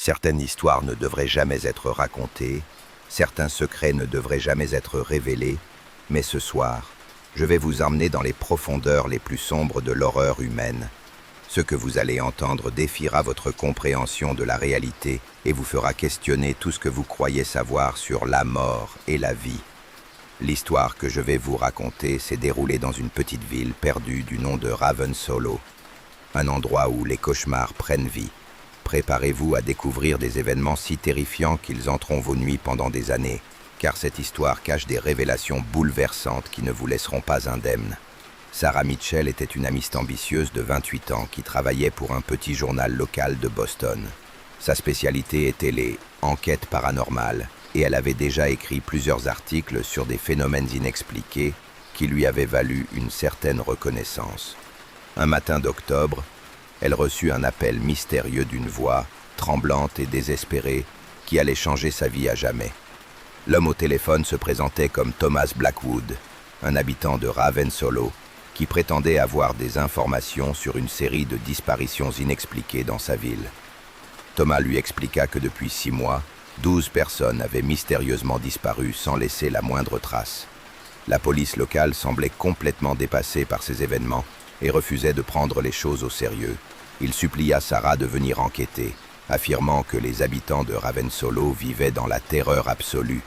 Certaines histoires ne devraient jamais être racontées, certains secrets ne devraient jamais être révélés, mais ce soir, je vais vous emmener dans les profondeurs les plus sombres de l'horreur humaine. Ce que vous allez entendre défiera votre compréhension de la réalité et vous fera questionner tout ce que vous croyez savoir sur la mort et la vie. L'histoire que je vais vous raconter s'est déroulée dans une petite ville perdue du nom de Ravenshollow, un endroit où les cauchemars prennent vie. Préparez-vous à découvrir des événements si terrifiants qu'ils hanteront vos nuits pendant des années, car cette histoire cache des révélations bouleversantes qui ne vous laisseront pas indemnes. Sarah Mitchell était une amiste ambitieuse de 28 ans qui travaillait pour un petit journal local de Boston. Sa spécialité était les enquêtes paranormales et elle avait déjà écrit plusieurs articles sur des phénomènes inexpliqués qui lui avaient valu une certaine reconnaissance. Un matin d'octobre, elle reçut un appel mystérieux d'une voix, tremblante et désespérée, qui allait changer sa vie à jamais. L'homme au téléphone se présentait comme Thomas Blackwood, un habitant de Ravenshollow, qui prétendait avoir des informations sur une série de disparitions inexpliquées dans sa ville. Thomas lui expliqua que depuis 6 mois, 12 personnes avaient mystérieusement disparu sans laisser la moindre trace. La police locale semblait complètement dépassée par ces événements et refusait de prendre les choses au sérieux. Il supplia Sarah de venir enquêter, affirmant que les habitants de Ravenshollow vivaient dans la terreur absolue.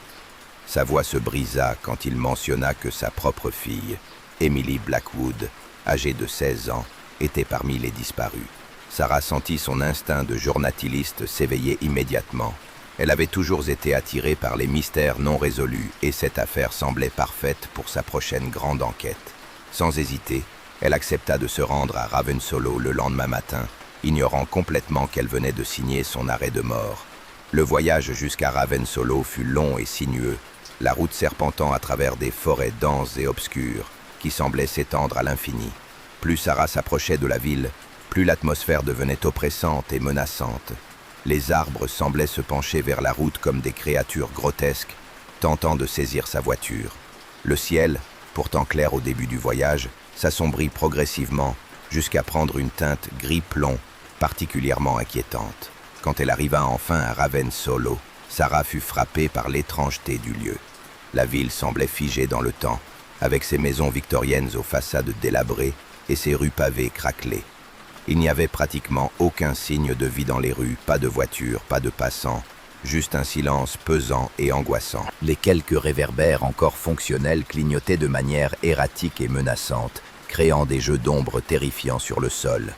Sa voix se brisa quand il mentionna que sa propre fille, Emily Blackwood, âgée de 16 ans, était parmi les disparus. Sarah sentit son instinct de journaliste s'éveiller immédiatement. Elle avait toujours été attirée par les mystères non résolus et cette affaire semblait parfaite pour sa prochaine grande enquête. Sans hésiter, elle accepta de se rendre à Ravenshollow le lendemain matin, ignorant complètement qu'elle venait de signer son arrêt de mort. Le voyage jusqu'à Ravenshollow fut long et sinueux, la route serpentant à travers des forêts denses et obscures qui semblaient s'étendre à l'infini. Plus Sarah s'approchait de la ville, plus l'atmosphère devenait oppressante et menaçante. Les arbres semblaient se pencher vers la route comme des créatures grotesques, tentant de saisir sa voiture. Le ciel, pourtant clair au début du voyage, s'assombrit progressivement jusqu'à prendre une teinte gris-plomb particulièrement inquiétante. Quand elle arriva enfin à Ravenshollow, Sarah fut frappée par l'étrangeté du lieu. La ville semblait figée dans le temps, avec ses maisons victoriennes aux façades délabrées et ses rues pavées craquelées. Il n'y avait pratiquement aucun signe de vie dans les rues, pas de voitures, pas de passants, juste un silence pesant et angoissant. Les quelques réverbères encore fonctionnels clignotaient de manière erratique et menaçante, créant des jeux d'ombre terrifiants sur le sol.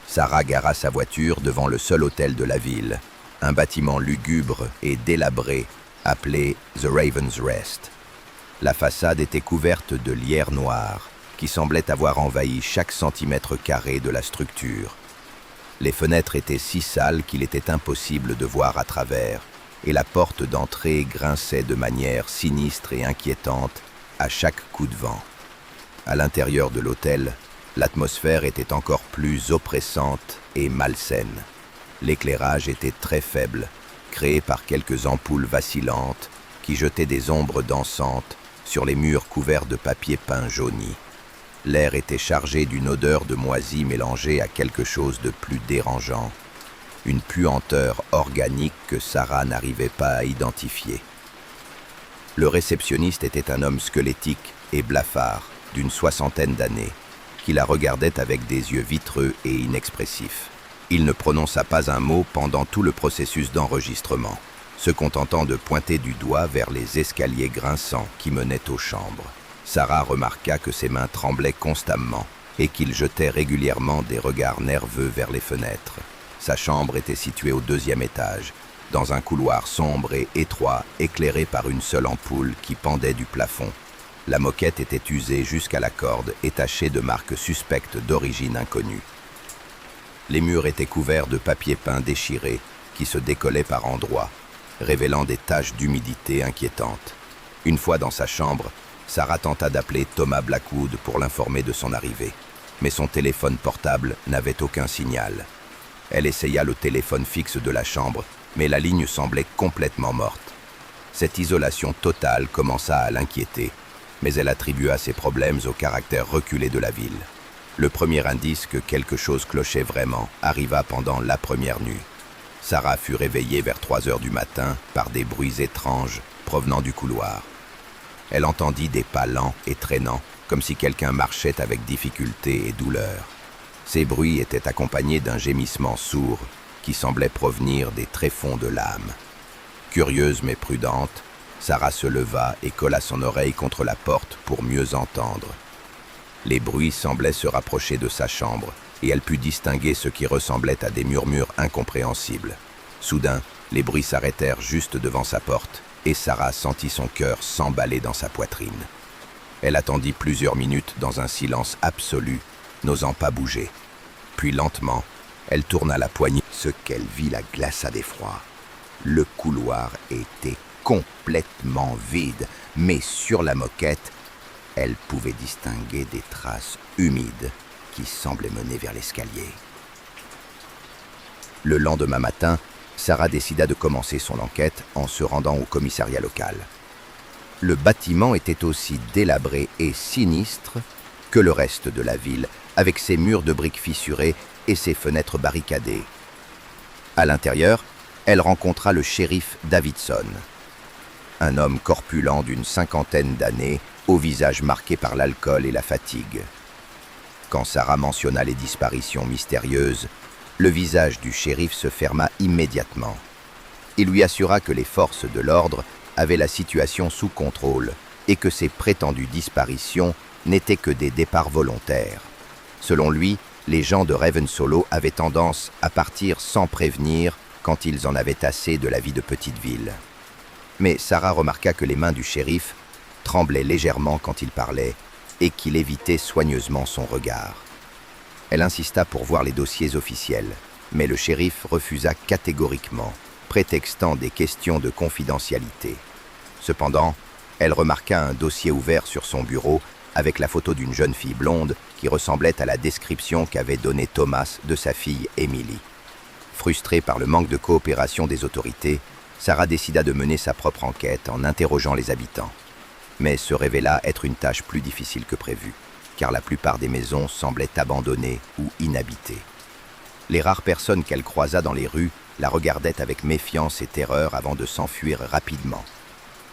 Sarah gara sa voiture devant le seul hôtel de la ville, un bâtiment lugubre et délabré appelé The Raven's Rest. La façade était couverte de lierre noire qui semblait avoir envahi chaque centimètre carré de la structure. Les fenêtres étaient si sales qu'il était impossible de voir à travers, et la porte d'entrée grinçait de manière sinistre et inquiétante à chaque coup de vent. À l'intérieur de l'hôtel, l'atmosphère était encore plus oppressante et malsaine. L'éclairage était très faible, créé par quelques ampoules vacillantes qui jetaient des ombres dansantes sur les murs couverts de papier peint jauni. L'air était chargé d'une odeur de moisi mélangée à quelque chose de plus dérangeant, une puanteur organique que Sarah n'arrivait pas à identifier. Le réceptionniste était un homme squelettique et blafard, d'une 60aine d'années, qui la regardait avec des yeux vitreux et inexpressifs. Il ne prononça pas un mot pendant tout le processus d'enregistrement, se contentant de pointer du doigt vers les escaliers grinçants qui menaient aux chambres. Sarah remarqua que ses mains tremblaient constamment et qu'il jetait régulièrement des regards nerveux vers les fenêtres. Sa chambre était située au 2e étage, dans un couloir sombre et étroit, éclairé par une seule ampoule qui pendait du plafond. La moquette était usée jusqu'à la corde et tachée de marques suspectes d'origine inconnue. Les murs étaient couverts de papier peint déchiré qui se décollait par endroits, révélant des taches d'humidité inquiétantes. Une fois dans sa chambre, Sarah tenta d'appeler Thomas Blackwood pour l'informer de son arrivée, mais son téléphone portable n'avait aucun signal. Elle essaya le téléphone fixe de la chambre, mais la ligne semblait complètement morte. Cette isolation totale commença à l'inquiéter, mais elle attribua ces problèmes au caractère reculé de la ville. Le premier indice que quelque chose clochait vraiment arriva pendant la première nuit. Sarah fut réveillée vers 3 heures du matin par des bruits étranges provenant du couloir. Elle entendit des pas lents et traînants, comme si quelqu'un marchait avec difficulté et douleur. Ces bruits étaient accompagnés d'un gémissement sourd qui semblait provenir des tréfonds de l'âme. Curieuse mais prudente, Sarah se leva et colla son oreille contre la porte pour mieux entendre. Les bruits semblaient se rapprocher de sa chambre, et elle put distinguer ce qui ressemblait à des murmures incompréhensibles. Soudain, les bruits s'arrêtèrent juste devant sa porte, et Sarah sentit son cœur s'emballer dans sa poitrine. Elle attendit plusieurs minutes dans un silence absolu, n'osant pas bouger. Puis lentement, elle tourna la poignée. Ce qu'elle vit la glaça d'effroi. Le couloir était complètement vide, mais sur la moquette, elle pouvait distinguer des traces humides qui semblaient mener vers l'escalier. Le lendemain matin, Sarah décida de commencer son enquête en se rendant au commissariat local. Le bâtiment était aussi délabré et sinistre que le reste de la ville, avec ses murs de briques fissurés et ses fenêtres barricadées. À l'intérieur, elle rencontra le shérif Davidson, un homme corpulent d'une 50aine d'années, au visage marqué par l'alcool et la fatigue. Quand Sarah mentionna les disparitions mystérieuses, le visage du shérif se ferma immédiatement. Il lui assura que les forces de l'ordre avaient la situation sous contrôle et que ces prétendues disparitions n'étaient que des départs volontaires. Selon lui, les gens de Ravenshollow avaient tendance à partir sans prévenir quand ils en avaient assez de la vie de petite ville. Mais Sarah remarqua que les mains du shérif tremblaient légèrement quand il parlait et qu'il évitait soigneusement son regard. Elle insista pour voir les dossiers officiels, mais le shérif refusa catégoriquement, prétextant des questions de confidentialité. Cependant, elle remarqua un dossier ouvert sur son bureau avec la photo d'une jeune fille blonde qui ressemblait à la description qu'avait donnée Thomas de sa fille Emily. Frustrée par le manque de coopération des autorités, Sarah décida de mener sa propre enquête en interrogeant les habitants. Mais se révéla être une tâche plus difficile que prévu, car la plupart des maisons semblaient abandonnées ou inhabitées. Les rares personnes qu'elle croisa dans les rues la regardaient avec méfiance et terreur avant de s'enfuir rapidement.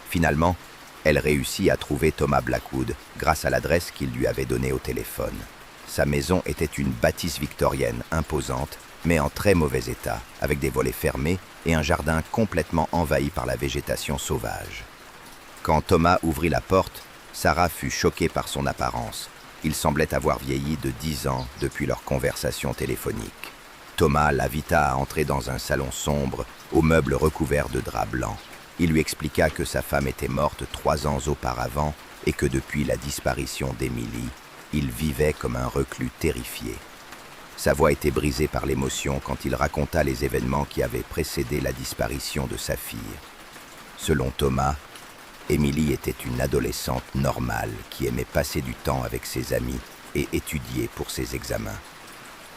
Finalement, elle réussit à trouver Thomas Blackwood grâce à l'adresse qu'il lui avait donnée au téléphone. Sa maison était une bâtisse victorienne imposante, mais en très mauvais état, avec des volets fermés et un jardin complètement envahi par la végétation sauvage. Quand Thomas ouvrit la porte, Sarah fut choquée par son apparence. Il semblait avoir vieilli de 10 ans depuis leur conversation téléphonique. Thomas l'invita à entrer dans un salon sombre, aux meubles recouverts de draps blancs. Il lui expliqua que sa femme était morte 3 ans auparavant et que depuis la disparition d'Emily, il vivait comme un reclus terrifié. Sa voix était brisée par l'émotion quand il raconta les événements qui avaient précédé la disparition de sa fille. Selon Thomas, Emily était une adolescente normale qui aimait passer du temps avec ses amis et étudier pour ses examens.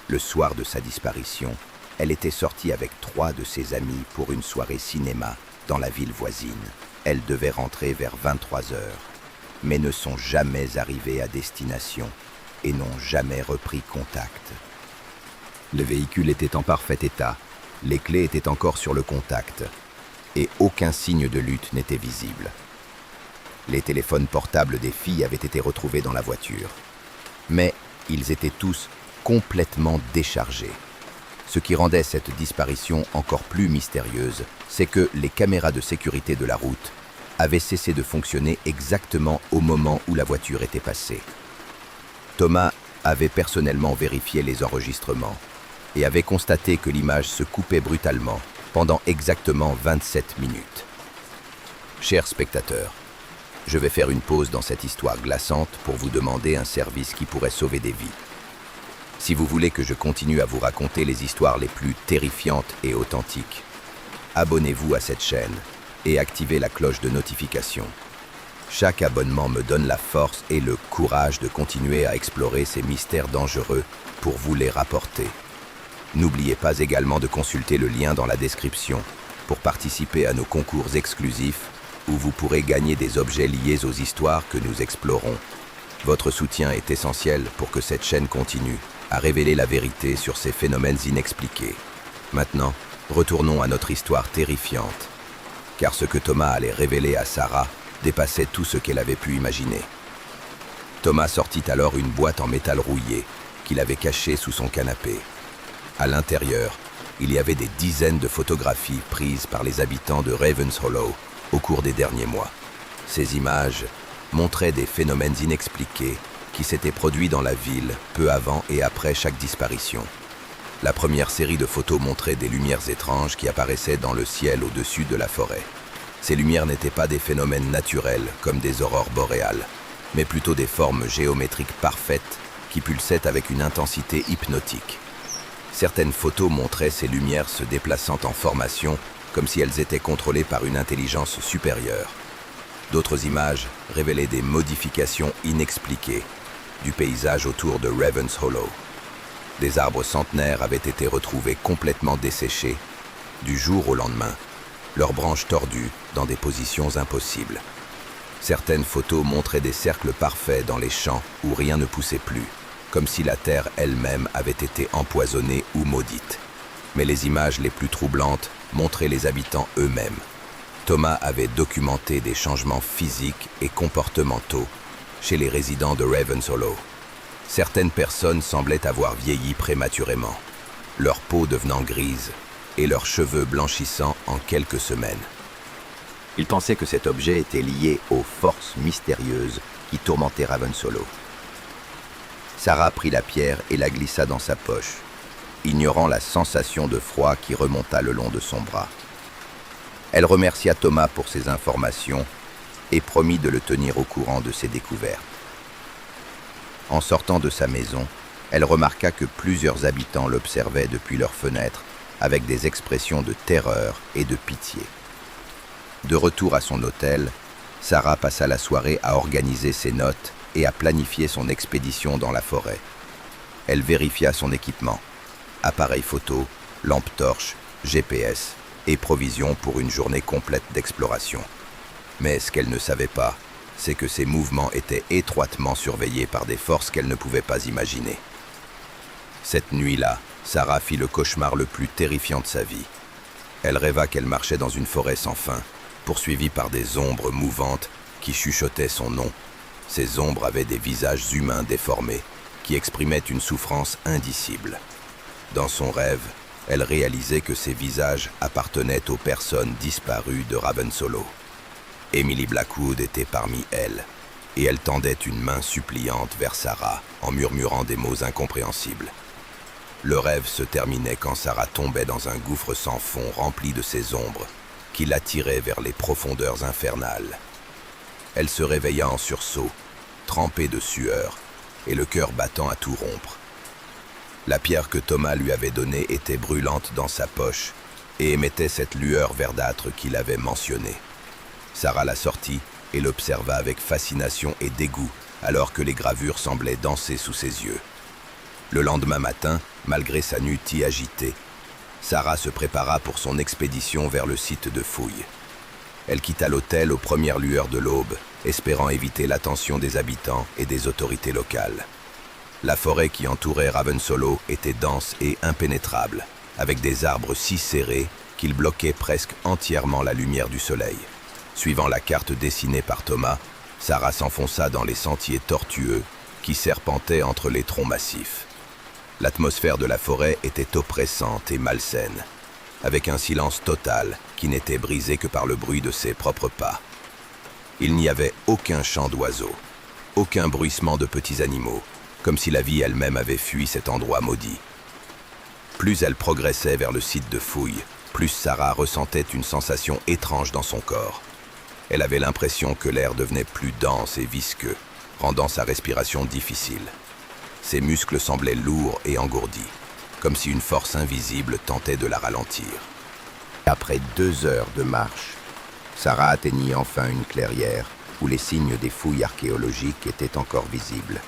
Le soir de sa disparition, elle était sortie avec 3 de ses amis pour une soirée cinéma dans la ville voisine. Elle devait rentrer vers 23 heures, mais ne sont jamais arrivées à destination et n'ont jamais repris contact. Le véhicule était en parfait état, les clés étaient encore sur le contact, et aucun signe de lutte n'était visible. Les téléphones portables des filles avaient été retrouvés dans la voiture, mais ils étaient tous complètement déchargés. Ce qui rendait cette disparition encore plus mystérieuse, c'est que les caméras de sécurité de la route avaient cessé de fonctionner exactement au moment où la voiture était passée. Thomas avait personnellement vérifié les enregistrements et avait constaté que l'image se coupait brutalement pendant exactement 27 minutes. Chers spectateurs, je vais faire une pause dans cette histoire glaçante pour vous demander un service qui pourrait sauver des vies. Si vous voulez que je continue à vous raconter les histoires les plus terrifiantes et authentiques, abonnez-vous à cette chaîne et activez la cloche de notification. Chaque abonnement me donne la force et le courage de continuer à explorer ces mystères dangereux pour vous les rapporter. N'oubliez pas également de consulter le lien dans la description pour participer à nos concours exclusifs où vous pourrez gagner des objets liés aux histoires que nous explorons. Votre soutien est essentiel pour que cette chaîne continue à révéler la vérité sur ces phénomènes inexpliqués. Maintenant, Retournons à notre histoire terrifiante, car ce que Thomas allait révéler à Sarah dépassait tout ce qu'elle avait pu imaginer. Thomas sortit alors une boîte en métal rouillé qu'il avait cachée sous son canapé. À l'intérieur, il y avait des dizaines de photographies prises par les habitants de Ravens Hollow au cours des derniers mois. Ces images montraient des phénomènes inexpliqués qui s'étaient produits dans la ville peu avant et après chaque disparition. La première série de photos montrait des lumières étranges qui apparaissaient dans le ciel au-dessus de la forêt. Ces lumières n'étaient pas des phénomènes naturels comme des aurores boréales, mais plutôt des formes géométriques parfaites qui pulsaient avec une intensité hypnotique. Certaines photos montraient ces lumières se déplaçant en formation comme si elles étaient contrôlées par une intelligence supérieure. D'autres images révélaient des modifications inexpliquées du paysage autour de Ravens Hollow. Des arbres centenaires avaient été retrouvés complètement desséchés du jour au lendemain, leurs branches tordues dans des positions impossibles. Certaines photos montraient des cercles parfaits dans les champs où rien ne poussait plus, comme si la terre elle-même avait été empoisonnée ou maudite. Mais les images les plus troublantes montraient les habitants eux-mêmes. Thomas avait documenté des changements physiques et comportementaux chez les résidents de Ravens Hollow. Certaines personnes semblaient avoir vieilli prématurément, leur peau devenant grise et leurs cheveux blanchissant en quelques semaines. Il pensait que cet objet était lié aux forces mystérieuses qui tourmentaient Ravens Hollow. Sarah prit la pierre et la glissa dans sa poche, ignorant la sensation de froid qui remonta le long de son bras. Elle remercia Thomas pour ses informations et promit de le tenir au courant de ses découvertes. En sortant de sa maison, elle remarqua que plusieurs habitants l'observaient depuis leurs fenêtres avec des expressions de terreur et de pitié. De retour à son hôtel, Sarah passa la soirée à organiser ses notes et à planifier son expédition dans la forêt. Elle vérifia son équipement, appareil photo, lampe torche, GPS et provisions pour une journée complète d'exploration. Mais ce qu'elle ne savait pas, c'est que ses mouvements étaient étroitement surveillés par des forces qu'elle ne pouvait pas imaginer. Cette nuit-là, Sarah fit le cauchemar le plus terrifiant de sa vie. Elle rêva qu'elle marchait dans une forêt sans fin, poursuivie par des ombres mouvantes qui chuchotaient son nom. Ces ombres avaient des visages humains déformés, qui exprimaient une souffrance indicible. Dans son rêve, elle réalisait que ces visages appartenaient aux personnes disparues de Ravens Hollow. Emily Blackwood était parmi elles, et elle tendait une main suppliante vers Sarah en murmurant des mots incompréhensibles. Le rêve se terminait quand Sarah tombait dans un gouffre sans fond rempli de ces ombres qui l'attiraient vers les profondeurs infernales. Elle se réveilla en sursaut, trempée de sueur et le cœur battant à tout rompre. La pierre que Thomas lui avait donnée était brûlante dans sa poche et émettait cette lueur verdâtre qu'il avait mentionnée. Sarah la sortit et l'observa avec fascination et dégoût alors que les gravures semblaient danser sous ses yeux. Le lendemain matin, malgré sa nudité agitée, Sarah se prépara pour son expédition vers le site de fouilles. Elle quitta l'hôtel aux premières lueurs de l'aube, espérant éviter l'attention des habitants et des autorités locales. La forêt qui entourait Ravens Hollow était dense et impénétrable, avec des arbres si serrés qu'ils bloquaient presque entièrement la lumière du soleil. Suivant la carte dessinée par Thomas, Sarah s'enfonça dans les sentiers tortueux qui serpentaient entre les troncs massifs. L'atmosphère de la forêt était oppressante et malsaine, avec un silence total qui n'était brisé que par le bruit de ses propres pas. Il n'y avait aucun chant d'oiseaux, aucun bruissement de petits animaux, comme si la vie elle-même avait fui cet endroit maudit. Plus elle progressait vers le site de fouilles, plus Sarah ressentait une sensation étrange dans son corps. Elle avait l'impression que l'air devenait plus dense et visqueux, rendant sa respiration difficile. Ses muscles semblaient lourds et engourdis, comme si une force invisible tentait de la ralentir. Après 2 heures de marche, Sarah atteignit enfin une clairière où les signes des fouilles archéologiques étaient encore visibles.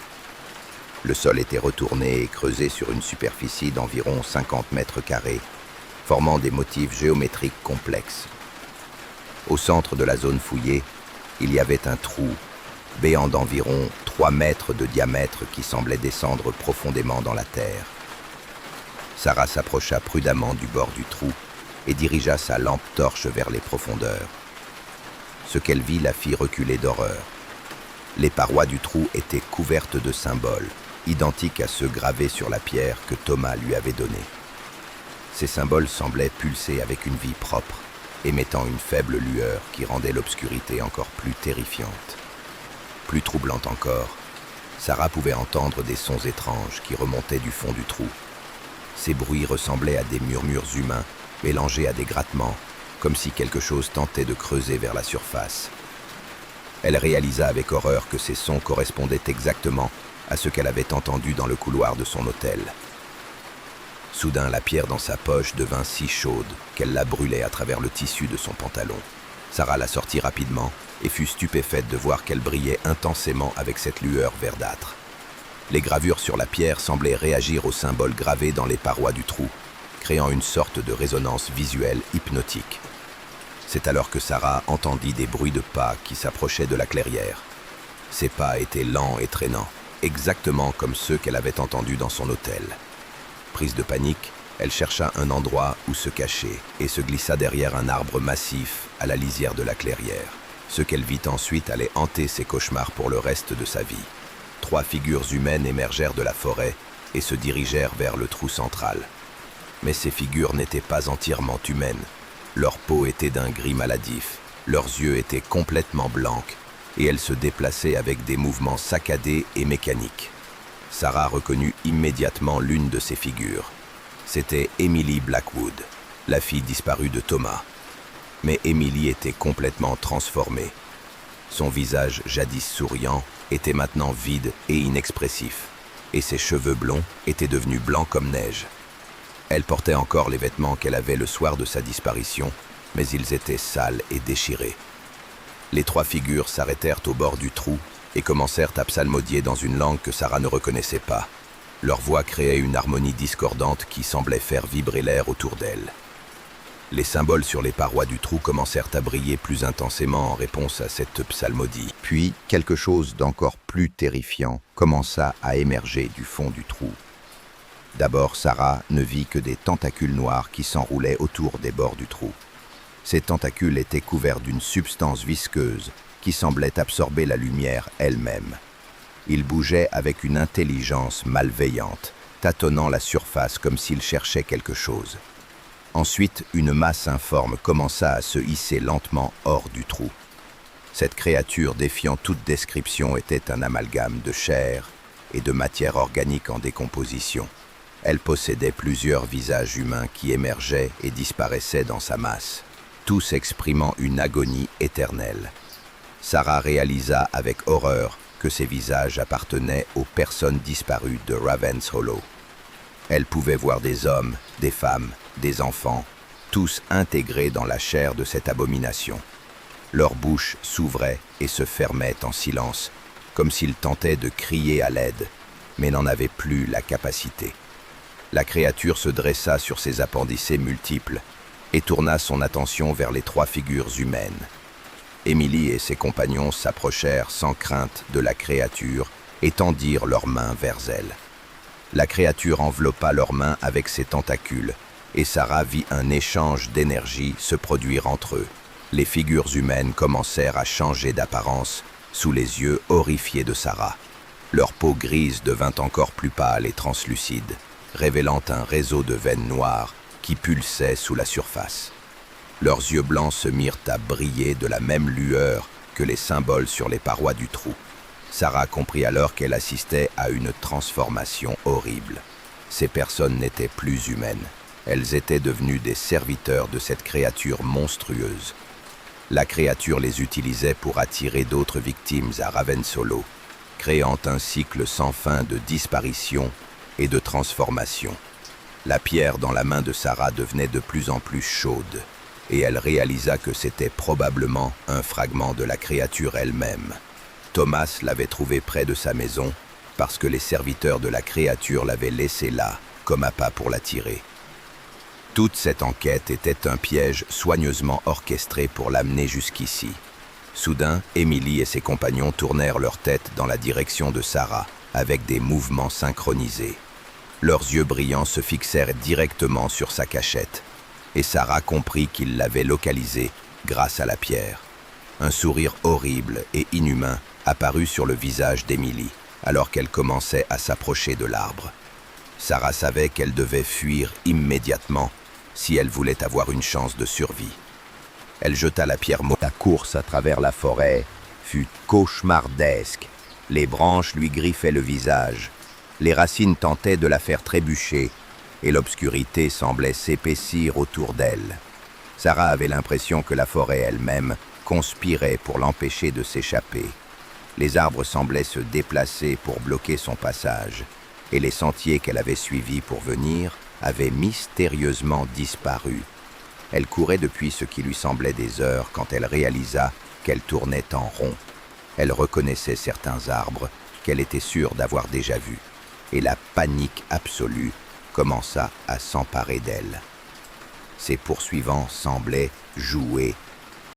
Le sol était retourné et creusé sur une superficie d'environ 50 mètres carrés, formant des motifs géométriques complexes. Au centre de la zone fouillée, il y avait un trou béant d'environ 3 mètres de diamètre qui semblait descendre profondément dans la terre. Sarah s'approcha prudemment du bord du trou et dirigea sa lampe torche vers les profondeurs. Ce qu'elle vit la fit reculer d'horreur. Les parois du trou étaient couvertes de symboles, identiques à ceux gravés sur la pierre que Thomas lui avait donnée. Ces symboles semblaient pulser avec une vie propre, émettant une faible lueur qui rendait l'obscurité encore plus terrifiante. Plus troublante encore, Sarah pouvait entendre des sons étranges qui remontaient du fond du trou. Ces bruits ressemblaient à des murmures humains, mélangés à des grattements, comme si quelque chose tentait de creuser vers la surface. Elle réalisa avec horreur que ces sons correspondaient exactement à ce qu'elle avait entendu dans le couloir de son hôtel. Soudain, la pierre dans sa poche devint si chaude qu'elle la brûlait à travers le tissu de son pantalon. Sarah la sortit rapidement et fut stupéfaite de voir qu'elle brillait intensément avec cette lueur verdâtre. Les gravures sur la pierre semblaient réagir aux symboles gravés dans les parois du trou, créant une sorte de résonance visuelle hypnotique. C'est alors que Sarah entendit des bruits de pas qui s'approchaient de la clairière. Ces pas étaient lents et traînants, exactement comme ceux qu'elle avait entendus dans son hôtel. Prise de panique, elle chercha un endroit où se cacher et se glissa derrière un arbre massif à la lisière de la clairière. Ce qu'elle vit ensuite allait hanter ses cauchemars pour le reste de sa vie. 3 figures humaines émergèrent de la forêt et se dirigèrent vers le trou central. Mais ces figures n'étaient pas entièrement humaines. Leur peau était d'un gris maladif, leurs yeux étaient complètement blancs et elles se déplaçaient avec des mouvements saccadés et mécaniques. Sarah reconnut immédiatement l'une de ces figures. C'était Emily Blackwood, la fille disparue de Thomas. Mais Emily était complètement transformée. Son visage jadis souriant était maintenant vide et inexpressif, et ses cheveux blonds étaient devenus blancs comme neige. Elle portait encore les vêtements qu'elle avait le soir de sa disparition, mais ils étaient sales et déchirés. Les 3 figures s'arrêtèrent au bord du trou et commencèrent à psalmodier dans une langue que Sarah ne reconnaissait pas. Leur voix créait une harmonie discordante qui semblait faire vibrer l'air autour d'elle. Les symboles sur les parois du trou commencèrent à briller plus intensément en réponse à cette psalmodie. Puis, quelque chose d'encore plus terrifiant commença à émerger du fond du trou. D'abord, Sarah ne vit que des tentacules noirs qui s'enroulaient autour des bords du trou. Ces tentacules étaient couverts d'une substance visqueuse qui semblait absorber la lumière elle-même. Ils bougeaient avec une intelligence malveillante, tâtonnant la surface comme s'ils cherchaient quelque chose. Ensuite, une masse informe commença à se hisser lentement hors du trou. Cette créature défiant toute description était un amalgame de chair et de matière organique en décomposition. Elle possédait plusieurs visages humains qui émergeaient et disparaissaient dans sa masse, tous exprimant une agonie éternelle. Sarah réalisa avec horreur que ces visages appartenaient aux personnes disparues de Ravens Hollow. Elle pouvait voir des hommes, des femmes, des enfants, tous intégrés dans la chair de cette abomination. Leurs bouches s'ouvraient et se fermaient en silence, comme s'ils tentaient de crier à l'aide, mais n'en avaient plus la capacité. La créature se dressa sur ses appendicés multiples et tourna son attention vers les 3 figures humaines. Emily et ses compagnons s'approchèrent sans crainte de la créature et tendirent leurs mains vers elle. La créature enveloppa leurs mains avec ses tentacules et Sarah vit un échange d'énergie se produire entre eux. Les figures humaines commencèrent à changer d'apparence sous les yeux horrifiés de Sarah. Leur peau grise devint encore plus pâle et translucide, révélant un réseau de veines noires qui pulsaient sous la surface. Leurs yeux blancs se mirent à briller de la même lueur que les symboles sur les parois du trou. Sarah comprit alors qu'elle assistait à une transformation horrible. Ces personnes n'étaient plus humaines. Elles étaient devenues des serviteurs de cette créature monstrueuse. La créature les utilisait pour attirer d'autres victimes à Ravens Hollow, créant un cycle sans fin de disparition et de transformation. La pierre dans la main de Sarah devenait de plus en plus chaude, et elle réalisa que c'était probablement un fragment de la créature elle-même. Thomas l'avait trouvée près de sa maison parce que les serviteurs de la créature l'avaient laissée là, comme appât pour l'attirer. Toute cette enquête était un piège soigneusement orchestré pour l'amener jusqu'ici. Soudain, Emily et ses compagnons tournèrent leur tête dans la direction de Sarah, avec des mouvements synchronisés. Leurs yeux brillants se fixèrent directement sur sa cachette. et Sarah comprit qu'il l'avait localisée grâce à la pierre. Un sourire horrible et inhumain apparut sur le visage d'Emily alors qu'elle commençait à s'approcher de l'arbre. Sarah savait qu'elle devait fuir immédiatement si elle voulait avoir une chance de survie. Elle jeta la pierre morte. La course à travers la forêt fut cauchemardesque. Les branches lui griffaient le visage. Les racines tentaient de la faire trébucher et l'obscurité semblait s'épaissir autour d'elle. Sarah avait l'impression que la forêt elle-même conspirait pour l'empêcher de s'échapper. Les arbres semblaient se déplacer pour bloquer son passage, et les sentiers qu'elle avait suivis pour venir avaient mystérieusement disparu. Elle courait depuis ce qui lui semblait des heures quand elle réalisa qu'elle tournait en rond. Elle reconnaissait certains arbres qu'elle était sûre d'avoir déjà vus, et la panique absolue commença à s'emparer d'elle. Ses poursuivants semblaient jouer